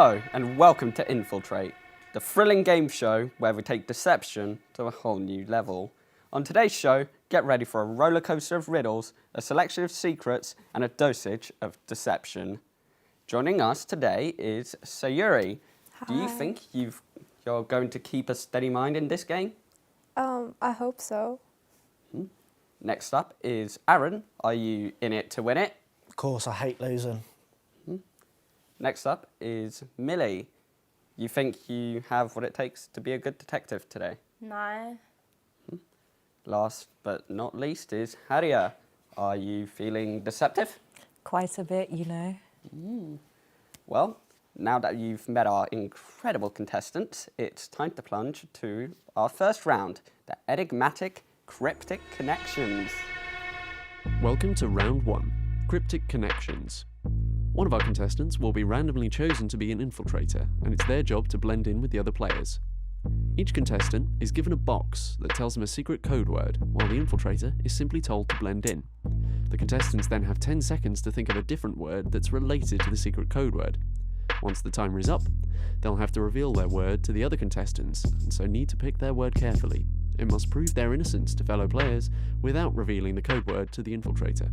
Hello and welcome to Infiltrate, the thrilling game show where we take deception to a whole new level. On today's show, get ready for a roller coaster of riddles, a selection of secrets and a dosage of deception. Joining us today is Sayuri. Hi. Do you think you're going to keep a steady mind in this game? I hope so. Next up is Aaron. Are you in it to win it? Of course, I hate losing. Next up is Millie. You think you have what it takes to be a good detective today? No. Last but not least is Haria. Are you feeling deceptive? Quite a bit, you know. Well, now that you've met our incredible contestants, it's time to plunge to our first round, the enigmatic cryptic connections. Welcome to round 1, Cryptic Connections. One of our contestants will be randomly chosen to be an infiltrator, and it's their job to blend in with the other players. Each contestant is given a box that tells them a secret code word, while the infiltrator is simply told to blend in. The contestants then have 10 seconds to think of a different word that's related to the secret code word. Once the timer is up, they'll have to reveal their word to the other contestants, and so need to pick their word carefully. It must prove their innocence to fellow players without revealing the code word to the infiltrator.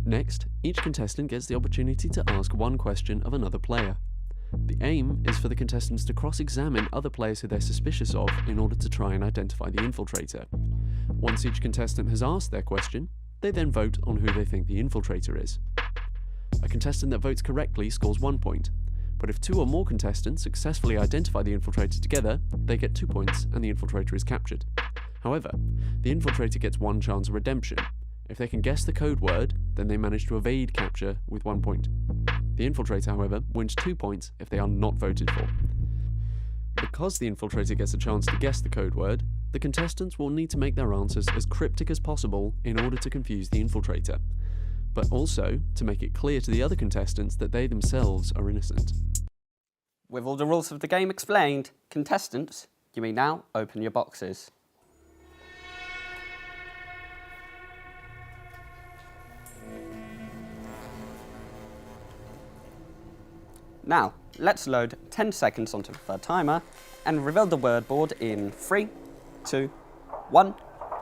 Next, each contestant gets the opportunity to ask one question of another player. The aim is for the contestants to cross-examine other players who they're suspicious of in order to try and identify the infiltrator. Once each contestant has asked their question, they then vote on who they think the infiltrator is. A contestant that votes correctly scores 1 point, but if 2 or more contestants successfully identify the infiltrator together, they get 2 points and the infiltrator is captured. However, the infiltrator gets 1 chance of redemption. If they can guess the code word, then they manage to evade capture with 1 point. The infiltrator, however, wins 2 points if they are not voted for. Because the infiltrator gets a chance to guess the code word, the contestants will need to make their answers as cryptic as possible in order to confuse the infiltrator, but also to make it clear to the other contestants that they themselves are innocent. With all the rules of the game explained, contestants, you may now open your boxes. Now, let's load 10 seconds onto the timer and reveal the word board in 3, 2, 1,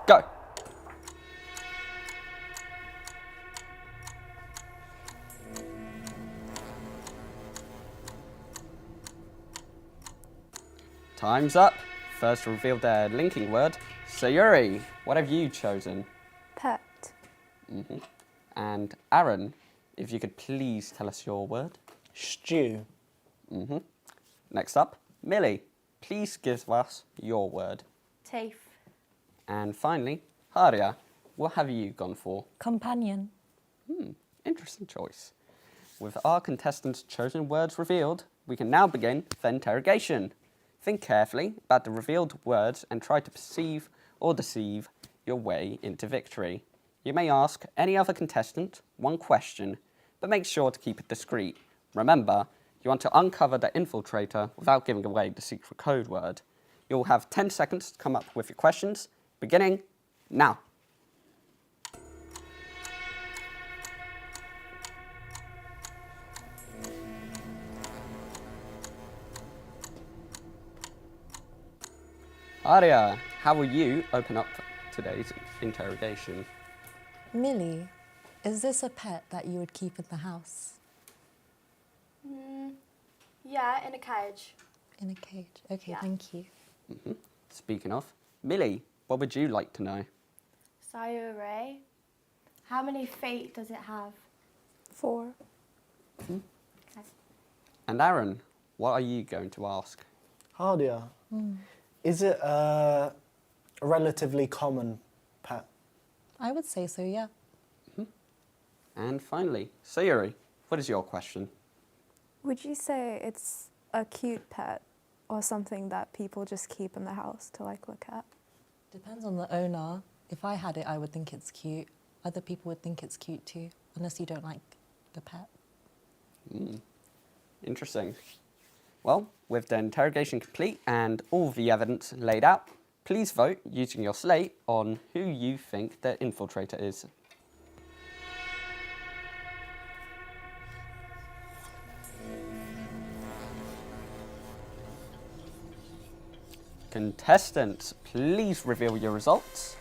go! Time's up. First reveal their linking word. Sayuri, what have you chosen? Pet. And Aaron, if you could please tell us your word. Stew. Next up, Millie, please give us your word. Teeth. And finally, Haria, what have you gone for? Companion. Interesting choice. With our contestants' chosen words revealed, we can now begin the interrogation. Think carefully about the revealed words and try to perceive or deceive your way into victory. You may ask any other contestant 1 question, but make sure to keep it discreet. Remember, you want to uncover the infiltrator without giving away the secret code word. You'll have 10 seconds to come up with your questions, beginning now. Aria, how will you open up today's interrogation? Millie, is this a pet that you would keep in the house? Yeah, in a cage. In a cage. Okay, Yeah. thank you. Speaking of, Millie, what would you like to know? Sayuri, how many feet does it have? 4. And Aaron, what are you going to ask? Hardier. Is it a relatively common pet? I would say so, yeah. And finally, Sayuri, what is your question? Would you say it's a cute pet or something that people just keep in the house to look at? Depends on the owner. If I had it, I would think it's cute. Other people would think it's cute too, unless you don't like the pet. Interesting. Well, with the interrogation complete and all the evidence laid out, please vote using your slate on who you think the infiltrator is. Contestants, please reveal your results.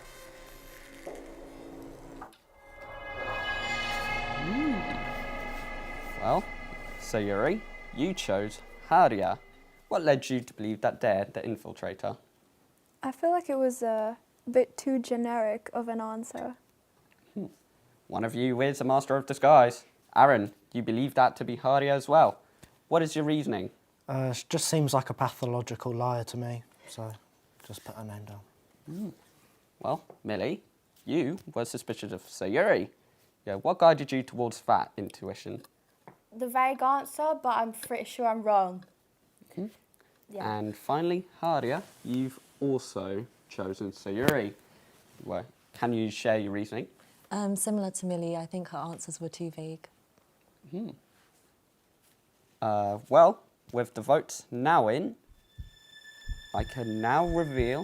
Well, Sayuri, you chose Haria. What led you to believe that they're the infiltrator? I feel like it was a bit too generic of an answer. One of you is a master of disguise. Aaron, you believe that to be Haria as well. What is your reasoning? It just seems like a pathological liar to me, so just put her name down. Well, Millie, you were suspicious of Sayuri. Yeah, what guided you towards that intuition? The vague answer, but I'm pretty sure I'm wrong. Yeah. And finally, Haria, you've also chosen Sayuri. Well, can you share your reasoning? Similar to Millie, I think her answers were too vague. Well, with the votes now in, I can now reveal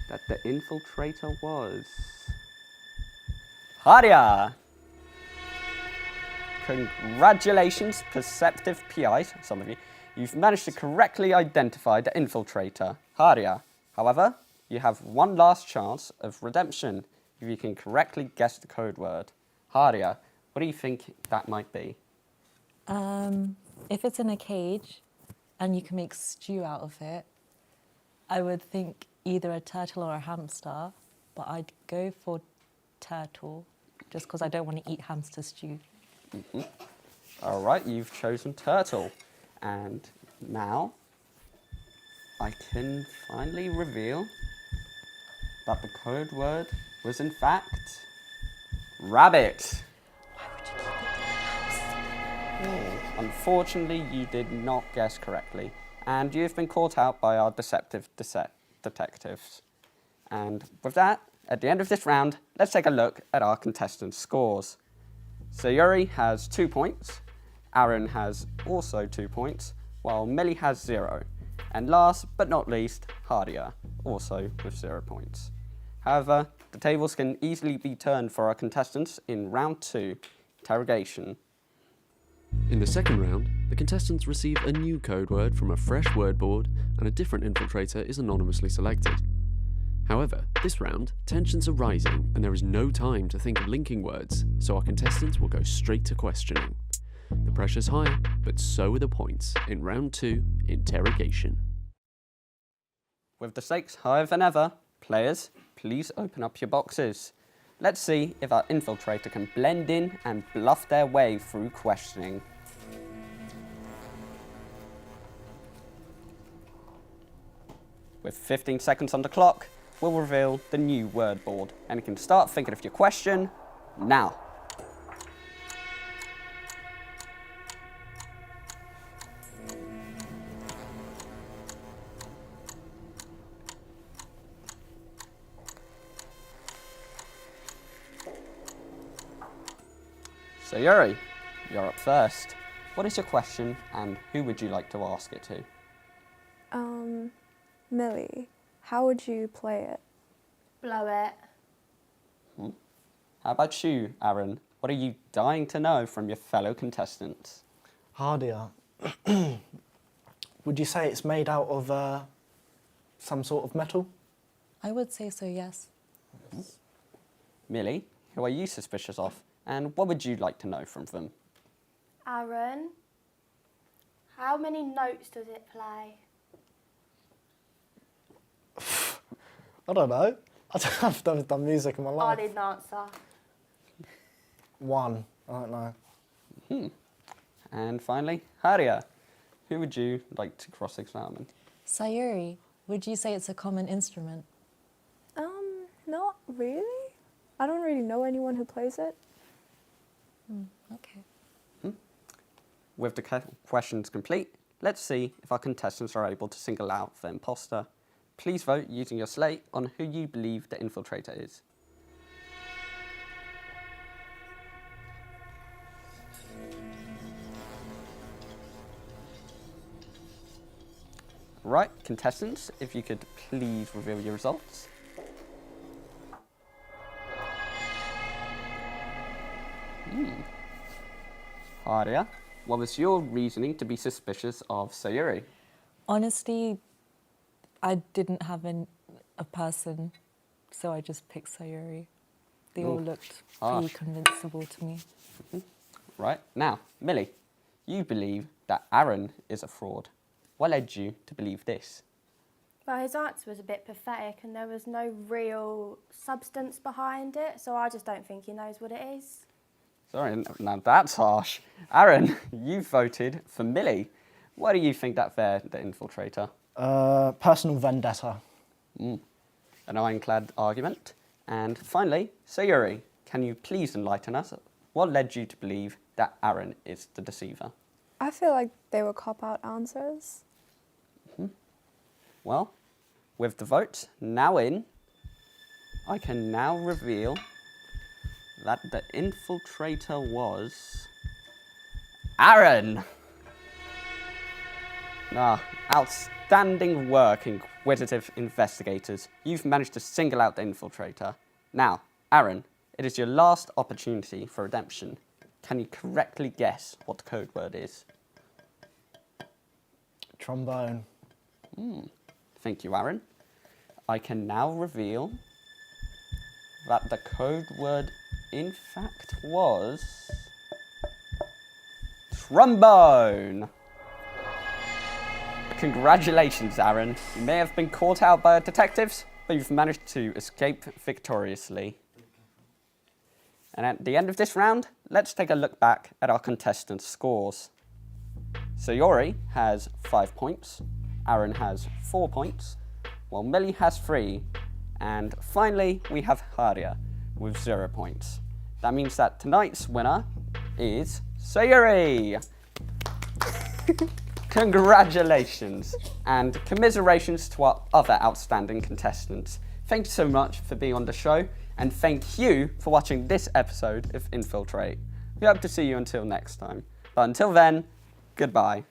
that the infiltrator was Haria. Congratulations, perceptive PIs, some of you. You've managed to correctly identify the infiltrator, Haria. However, you have one last chance of redemption if you can correctly guess the code word. Haria, what do you think that might be? If it's in a cage and you can make stew out of it, I would think either a turtle or a hamster, but I'd go for turtle just because I don't want to eat hamster stew. All right, you've chosen turtle. And now I can finally reveal that the code word was in fact rabbit. Why would you keep it in the house? Unfortunately, you did not guess correctly, and you've been caught out by our deceptive detectives. And with that, at the end of this round, let's take a look at our contestants' scores. Sayuri has 2 points, Aaron has also 2 points, while Millie has 0. And last but not least, Hadia, also with 0 points. However, the tables can easily be turned for our contestants in round 2, interrogation. In the second round, the contestants receive a new code word from a fresh word board and a different infiltrator is anonymously selected. However, this round, tensions are rising and there is no time to think of linking words, so our contestants will go straight to questioning. The pressure's higher, but so are the points in round 2, interrogation. With the stakes higher than ever, players, please open up your boxes. Let's see if our infiltrator can blend in and bluff their way through questioning. With 15 seconds on the clock, we'll reveal the new word board, and you can start thinking of your question now. So Yuri, you're up first. What is your question and who would you like to ask it to? Millie, how would you play it? Blow it. How about you, Aaron? What are you dying to know from your fellow contestants? Hardier, would you say it's made out of some sort of metal? I would say so, yes. Millie, who are you suspicious of? And what would you like to know from them? Aaron, how many notes does it play? I don't know. I've never done music in my I life. need an answer. 1. I don't know. And finally, Haria, who would you like to cross-examine? Sayuri, would you say it's a common instrument? Not really. I don't really know anyone who plays it. Okay. With the questions complete, let's see if our contestants are able to single out the imposter. Please vote using your slate on who you believe the infiltrator is. Right, contestants, if you could please reveal your results. Haria, what was your reasoning to be suspicious of Sayuri? Honestly, I didn't have a person, so I just picked Sayuri. They all looked pretty harsh. convincible to me. Right, now, Millie, you believe that Aaron is a fraud. What led you to believe this? Well, his answer was a bit pathetic and there was no real substance behind it, so I just don't think he knows what it is. Sorry, now that's harsh. Aaron, you voted for Millie. Why do you think that they're the infiltrator? Personal vendetta. An ironclad argument. And finally, Sayuri, can you please enlighten us? What led you to believe that Aaron is the deceiver? I feel like they were cop-out answers. Well, with the vote now in, I can now reveal that the infiltrator was Aaron. Outstanding work, inquisitive investigators. You've managed to single out the infiltrator. Now, Aaron, it is your last opportunity for redemption. Can you correctly guess what the code word is? Trombone. Thank you, Aaron. I can now reveal that the code word, in fact, was trombone. Congratulations, Aaron. You may have been caught out by detectives, but you've managed to escape victoriously. And at the end of this round, let's take a look back at our contestants' scores. Sayuri has 5 points, Aaron has 4 points, while Millie has 3, and finally we have Haria with 0 points. That means that tonight's winner is Sayuri! Congratulations, and commiserations to our other outstanding contestants. Thank you so much for being on the show, and thank you for watching this episode of Infiltrate. We hope to see you until next time. But until then, goodbye.